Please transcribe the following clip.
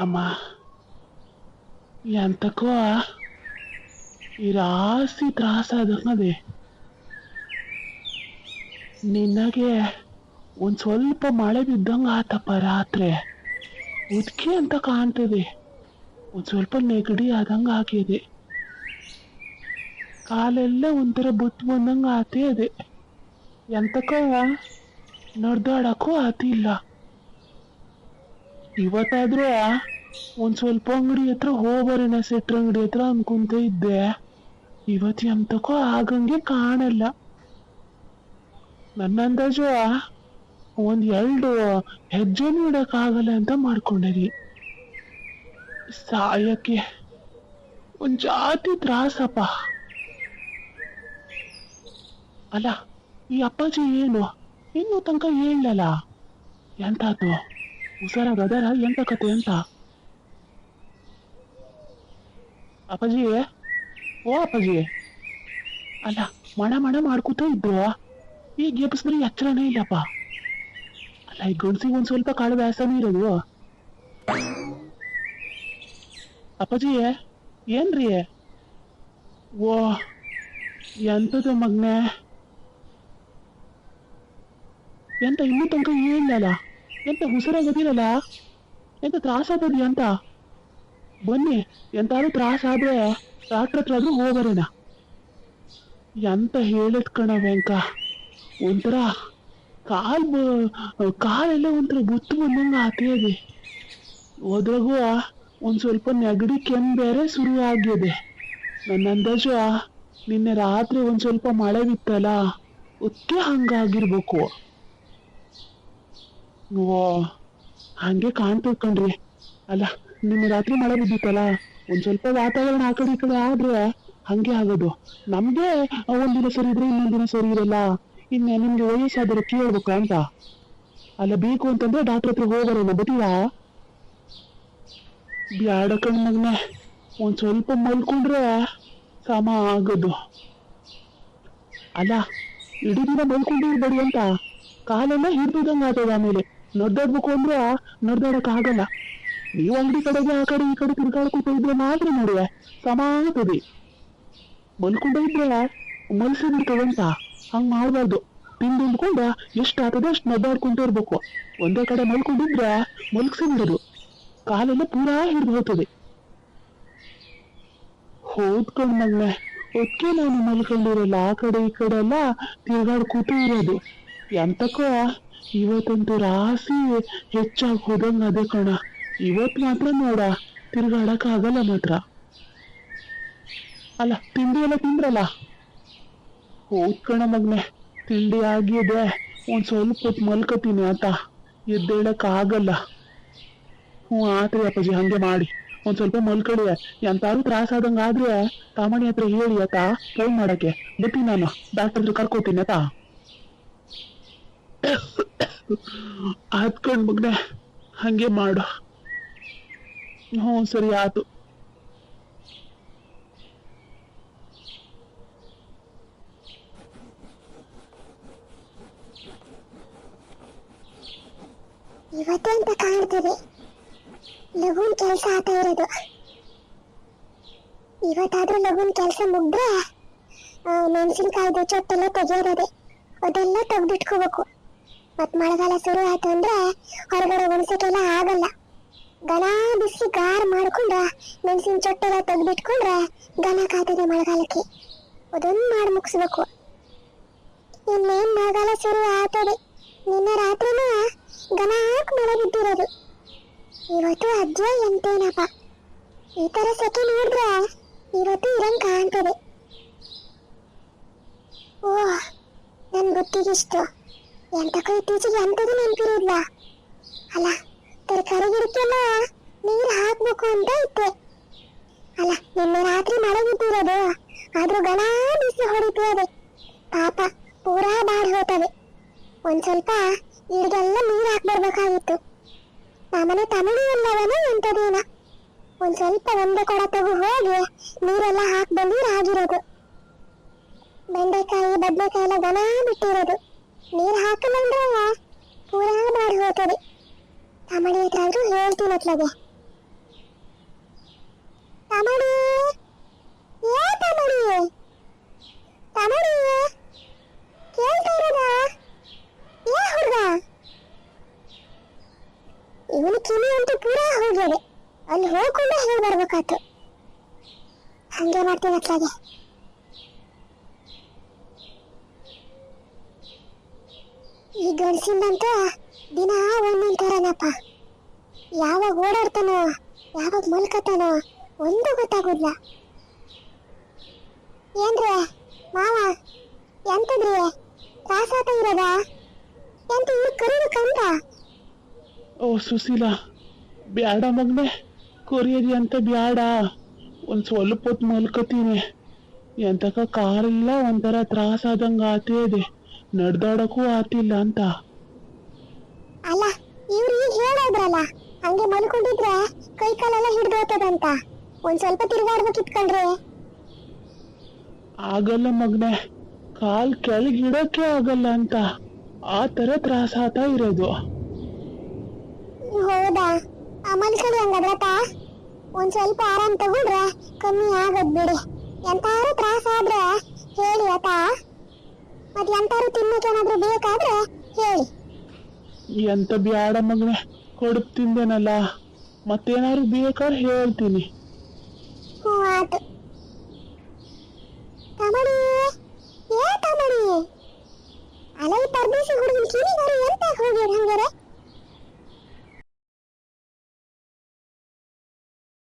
ಅಮ್ಮ ಎಂತಕೋ ಈ ರಾಸಿ ತ್ರಾಸಾದಂಗದೆ. ನಿನಗೆ ಒಂದ್ ಸ್ವಲ್ಪ ಮಳೆ ಬಿದ್ದಂಗ ಆತಪ್ಪ ರಾತ್ರಿ, ಉದ್ಕಿ ಅಂತ ಕಾಣ್ತದೆ. ಒಂದ್ ಸ್ವಲ್ಪ ನೆಗಡಿ ಆದಂಗ ಆಗಿದೆ, ಕಾಲೆಲ್ಲ ಒಂಥರ ಬುತ್ ಬಂದಂಗ ಆತೇ ಅದೆ. ಎಂತಕೋ ನಡ್ದಾಡಕ್ಕೂ ಆತಿಲ್ಲ. ಇವತ್ತಾದ್ರೂ ಒಂದ್ ಸ್ವಲ್ಪ ಅಂಗಡಿ ಹತ್ರ ಹೋಗ್ಬರೋಣ, ಸೆಟ್ರ ಅಂಗಡಿ ಹತ್ರ ಅನ್ಕೊಂತ ಇದ್ದೆ. ಇವತ್ತು ಎಂತಕೋ ಆಗಂಗೆ ಕಾಣಲ್ಲ. ನನ್ನ ಅಂದಾಜು ಒಂದ್ 2 ಹೆಜ್ಜೆನೂ ಇಡಕ್ಕಾಗಲ್ಲ ಅಂತ ಮಾಡ್ಕೊಂಡಿರಿ. ಸಾಯಕ್ಕೆ ಒಂದ್ ಜಾತಿ ತ್ರಾಸಪ್ಪ. ಅಲ್ಲ, ಈ ಅಪ್ಪಾಜಿ ಏನು ಇನ್ನೂ ತನಕ ಹೇಳಲ್ಲ. ಎಂತಾತು ಹುಷಾರಾಗದಾರ? ಎಂತ ಕತೆ ಅಂತ? ಅಪ್ಪಾಜಿ, ಓ ಅಪ್ಪಾಜಿ, ಅಲ್ಲ ಮಣ ಮಾಡ್ಕೊತ ಇದ್ರು, ಈಗ ಎಬ್ಸಿದ್ರೆ ಎಚ್ಚರನೇ ಇಲ್ಲಪ್ಪ. ಅಲ್ಲ, ಈ ಗಂಡ್ಸಿಗೆ ಒಂದ್ ಸ್ವಲ್ಪ ಕಾಳು ವ್ಯಾಸನೇ ಇರೋದು. ಅಪ್ಪಾಜಿ ಏನ್ರಿ? ಓ ಎಂತದ ಮಗ್ನೆ, ಎಂತ ಇನ್ನೂ ತನಕ ಹೇಳಲ್ಲ? ಎಂತ ಹುಷಾರಾಗದಿರಲ್ಲ? ಎಂತ ತ್ರಾಸ ಆಗೋದಿ ಅಂತ? ಬನ್ನಿ, ಎಂತಾದ್ರೂ ತ್ರಾಸ ಆದ್ರೆ ಡಾಕ್ಟರ್ ಹತ್ರ ಆದ್ರೂ ಹೋಗ್ಬರೋಣ. ಎಂತ ಹೇಳಿದ್ ಕಣ ವೆಂಕ, ಒಂಥರ ಕಾಲೆಲ್ಲ ಒಂಥರ ಬುತ್ತು ಬಂದಂಗ ಆತೇ ಇದೆ. ಹೋದ್ರಾಗೂ ಒಂದ್ ಸ್ವಲ್ಪ ನೆಗಡಿ ಕೆಮ್ಮು ಬೇರೆ ಶುರು ಆಗಿದೆ. ನನ್ನ ಅಂದಾಜು ನಿನ್ನೆ ರಾತ್ರಿ ಒಂದ್ ಸ್ವಲ್ಪ ಮಳೆ ಬಿತ್ತಲ್ಲ, ಅದಕ್ಕೆ ಹಂಗಾಗಿರ್ಬೇಕು. ಓ ಹಂಗೆ ಕಾಣ್ತದ್ ಕಣ್ರಿ. ಅಲ್ಲ, ನಿನ್ನೆ ರಾತ್ರಿ ಮಳೆ ಬಿದ್ದಿತ್ತಲ್ಲ, ಒಂದ್ ಸ್ವಲ್ಪ ವಾತಾವರಣ ಆ ಕಡೆ ಈ ಕಡೆ ಆದ್ರೆ ಹಂಗೆ ಆಗೋದು. ನಮ್ಗೆ ಒಂದಿನ ಸರಿ ಇದ್ರೆ ಇನ್ನೊಂದಿನ ಸರಿ ಇರಲ್ಲ. ಇನ್ನೇ ನಿಮ್ಗೆ ವಯಸ್ಸಾದ್ರೆ ಕೇಳ್ಬೇಕು ಅಂತ. ಅಲ್ಲ, ಬೇಕು ಅಂತಂದ್ರೆ ಡಾಕ್ಟರ್ ಹತ್ರ ಹೋಗೋಣ, ಬತ್ತೀರಾ? ಬ್ಯಾಡ ಕಣ್ ಮಗ್ನೆ, ಒಂದ್ ಸ್ವಲ್ಪ ಮಲ್ಕೊಂಡ್ರೆ ಸಮ ಆಗೋದು. ಅಲ್ಲ, ಇಡೀ ದಿನ ಮಲ್ಕೊಂಡಿರ್ಬೇಡಿ ಅಂತ, ಕಾಲೆಲ್ಲ ಹಿಡ್ದಿದಂಗ ಆಗ್ತದ. ಆಮೇಲೆ ನಡ್ದಾಡ್ಬೇಕು ಅಂದ್ರೆ ನಡ್ದಾಡಕ್ ಆಗಲ್ಲ. ನೀವು ಅಂಗಡಿ ಕಡೆಗೆ ಆ ಕಡೆ ಈ ಕಡೆ ತಿರ್ಗಾಡ್ಕೊತ ಇದ್ರೆ ಮಾತ್ರ ನೋಡುವೆ ಸಮ ಆಗ್ತದೆ. ಮಲ್ಕೊಂಡ ಇದ್ರೆ ಮಲ್ಸಿ ಬಿಡ್ತದಂತ ಹಂಗ್ ಮಾಡ್ಬಾರ್ದು. ತಿಂದುಕೊಂಡ ಎಷ್ಟ್ ಆಗ್ತದೆ ಅಷ್ಟ್ ನಡ್ದಾಡ್ಕೊಂತ ಇರ್ಬೇಕು. ಒಂದೇ ಕಡೆ ಮಲ್ಕೊಂಡಿದ್ರೆ ಮಲ್ಸಿ ಬಿಡೋದು, ಕಾಲೆಲ್ಲ ಪೂರಾ ಹಿಡ್ದು ಹೋಗ್ತದೆ. ಹೋದ್ಕೊಂಡ್ ಮಗ್ನೆ, ಅದಕ್ಕೆ ನಾನು ಮಲ್ಕೊಂಡಿರಲ್ಲ, ಆ ಕಡೆ ಈ ಕಡೆ ಎಲ್ಲ ತಿರ್ಗಾಡ್ಕೊತ ಇರೋದು. ಎಂತಕೋ ಇವತ್ತಂತೂ ರಾಸಿ ಹೆಚ್ಚಾಗಿ ಹೋದಂಗ ಅದೇ ಕಣ. ಇವತ್ ಮಾತ್ರ ನೋಡ ತಿರ್ಗಾಡಕ್ ಆಗಲ್ಲ ಮಾತ್ರ. ಅಲ್ಲ, ತಿಂಡಿ ಎಲ್ಲ ತಿಂದ್ರಲ್ಲ? ಹೌದ್ ಕಣ ಮಗ್ನೆ, ತಿಂಡಿ ಆಗಿದೆ. ಒಂದ್ ಸ್ವಲ್ಪ ಹೊತ್ತು ಮಲ್ಕತೀನಿ ಆತ, ಎದ್ದೇಳಕ್ ಆಗಲ್ಲ. ಆತ್ರಿ ಅಪ್ಪಾಜಿ, ಹಂಗೆ ಮಾಡಿ ಒಂದ್ ಸ್ವಲ್ಪ ಮಲ್ಕಡಿ. ಎಂತಾರು ತ್ರಾಸ ಆದಂಗ ಆದ್ರೆ ತಾಮಣಿ ಹತ್ರ ಹೇಳಿ ಆತ, ಫೋನ್ ಮಾಡಕ್ಕೆ ಬರ್ತೀನಿ ನಾನು, ಡಾಕ್ಟರ್ ಹತ್ರ ಕರ್ಕೋತೀನಿ ಆತ. ಆತ್ಕೊಂಡ್ ಮಗ್ನೆ, ಹಂಗೆ ಮಾಡು. ಸರಿ ಆತು. ಇವತ್ತು ಅಂತ ಕಾಣ್ತದೆ, ಲಘುನ್ ಕೆಲಸ ಆತ ಇರೋದು. ಇವತ್ತಾದ್ರೂ ಲಘುನ್ ಕೆಲಸ ಮುಗ್ದ್ರೆ ಮೆಣಸಿನ್ಕಾಯ್ದು ಚೊಟ್ಟೆಲ್ಲ ತೆಗಿಯೋದೇ, ಅದೆಲ್ಲ ತೆಗ್ದಿಟ್ಕೋಬೇಕು. ಮತ್ ಮಳೆಗಾಲ ಶುರು ಆಯ್ತು ಅಂದ್ರೆ ಹೊರಗಡೆ ಒಣಸಕ್ಕೆಲ್ಲ ಆಗಲ್ಲ. ಗನ ಬಿಸಿ ಗಾರ್ ಮಾಡ್ಕೊಂಡ ಮೆಣಸಿನ ಚೊಟ್ಟೆಲ್ಲ ತೆಗ್ದಿಟ್ಕೊಂಡ್ರೆ ಗನ ಕಾಯ್ತದೆ ಮಳೆಗಾಲಕ್ಕೆ. ಅದೊಂದು ಮಾಡಿ ಮುಗಿಸ್ಬೇಕು. ಇನ್ನೇನ್ ಮಳೆಗಾಲ ಶುರು ಆಗ್ತದೆ. ನಿನ್ನೆ ರಾತ್ರಿನೂ ಗನಾಕ್ ಮಳೆ ಬಿದ್ದಿರೋದು. ಇವತ್ತು ಅಜ್ಜ ಎಂತೇನಪ್ಪ, ಈ ತರ ಸೆಕೆ ನೋಡಿದ್ರೆ ಇವತ್ತು ಇರಂಗ್ ಕಾಣ್ತದೆ. ಓ, ನನ್ ಬುತ್ತಿಗಿಷ್ಟು ಎಂತಕ್ಕೂ ಇತ್ತೀಚೆಗೆ ಎಂತದು ನೆನಪಿರೋದ್ಲ. ಅಲ್ಲ, ತರಕಾರಿ ಗಿಡಕ್ಕೆಲ್ಲ ನೀರು ಹಾಕ್ಬೇಕು ಅಂತ ಇತ್ತೆ. ಅಲ್ಲ, ನಿನ್ನೆ ರಾತ್ರಿ ಮಳೆ ಬಿದ್ದಿರೋದು, ಆದ್ರೂ ಗನ ಬಿಸಿಲು ಹೊಡಿತಿರೋದೆ. ಪಾಪ ಪೂರಾ ಬಾಡಿ ಹೋಗ್ತವೆ. ಒಂದ್ ಸ್ವಲ್ಪ ಗಿಡಗೆಲ್ಲ ನೀರು ಹಾಕ್ಬರ್ಬೇಕಾಗಿತ್ತು. ನಮ್ಮನೆ ತಮಿಳು ಎಲ್ಲವನ ಎಂತದೇನ ಒಂದ್ ಸ್ವಲ್ಪ ಒಂದೇ ಕೊಡ ತಗೋ ಹೋಗಿ ನೀರೆಲ್ಲ ಹಾಕಿ ಬಂದಿರ ಆಗಿರೋದು. ಬೆಂಡೆಕಾಯಿ ಬದನೆಕಾಯಿ ಎಲ್ಲ ಗನ ಬಿಟ್ಟಿರೋದು. ನೀರು ಹಾಕಲಂದ್ರೆ ಪೂರಾ ಬಾಡಿ ಹೋಗ್ತದೆ. ತಮಡಿ ಹತ್ರ ಆದ್ರೂ ಹೇಳ್ತೀನಿ ಅತ್ಲಾಗೆ. ತಮಡಿ, ಏ ತಮಡಿ, ತಮಡಿ ಕೇಳ್ತಾ ಇರೋದ? ಏ ಹುಡುಗ, ಇವನು ಕಿವಿ ಅಂತೂ ಪೂರಾ ಹೋಗ್ಯದೆ. ಅಲ್ಲಿ ಹೋಗ್ಕೊಂಡೆ ಹೇಗೆ ಬರ್ಬೇಕಾಯ್ತು. ಹಂಗೆ ಮಾಡ್ತೀನಿ ಅತ್ಲಾಗೆ. ಈ ಗಂಡಸಿಂದಂತೂ ದಿನ ಒಂದೊಂದ್ ತರನಪ್ಪ. ಯಾವಾಗ ಓಡಾಡ್ತಾನೋ ಯಾವಾಗ ಮಲ್ಕತಾನೋ ಒಂದು ಗೊತ್ತಾಗೋದಿಲ್ಲ. ಏನ್ರಿ ಮಾವ, ಎಂತದ್ರಿ ತ್ರಾಸಾತ ಇರೋದ? ಎಂತ ಇವ್ರು ಕರೀಬೇಕಂತ? ಓ ಸುಶೀಲಾ, ಬ್ಯಾಡ ಮಗ್ನೆ, ಕೊರಿಯದಿ ಅಂತ ಬ್ಯಾಡ. ಒಂದ್ ಸ್ವಲ್ಪ ಹೊತ್ತು ಮಲ್ಕತೀನಿ. ಎಂತಕ ಕಾರೆಲ್ಲ ಒಂಥರ ತ್ರಾಸಾದಂಗ ಆತೇ ಇದೆ, ನಡ್ದಾಡಕ್ಕೂ ಆತಿಲ್ಲ ಅಂತ. ಅಲ್ಲ, ಇವ್ರು ಈಗ ಹೇಳೋದ್ರಲ್ಲ ಹಂಗೆ ಮಲ್ಕೊಂಡಿದ್ರೆ ಕೈ ಕಾಲೆಲ್ಲ ಹಿಡ್ದೋತದಂತ. ಒಂದ್ ಸ್ವಲ್ಪ ತಿರ್ಗಾಡ್ಬೇಕಿತ್ಕಂಡ್ರಿ. ಆಗಲ್ಲ ಮಗ್ನೆ, ಕಾಲ್ ಕೆಳಗಿಡಕ್ಕೆ ಆಗಲ್ಲ ಅಂತ ಆ ತರ ತ್ರಾಸಾತ ಇರೋದು. ಹೌದಾ? ಮಲ್ಕೊಳ್ಳಿ ಹಂಗಾದ್ರತ. ಒಂದ್ ಸ್ವಲ್ಪ ಆರಾಮ್ ತಗೊಂಡ್ರೆ ಕಮ್ಮಿ ಆಗದ್ ಬಿಡಿ. ಎಂತಾರು ತ್ರಾಸ ಆದ್ರೆ ಹೇಳಿ ಆತ. ಮತ್ ಎಂತಾರು ತಿನ್ನಕ್ಕೆ ಏನಾದ್ರು ಬೇಕಾದ್ರೆ ಹೇಳಿ. ಎಂತ ಬ್ಯಾಡ ಮಗ್ನೆ, ಕಡುಬು ತಿಂದೇನಲ್ಲ, ಮತ್ತೇನಾದ್ರು ಬೇಕಾದ್ರೆ ಹೇಳ್ತೀನಿ.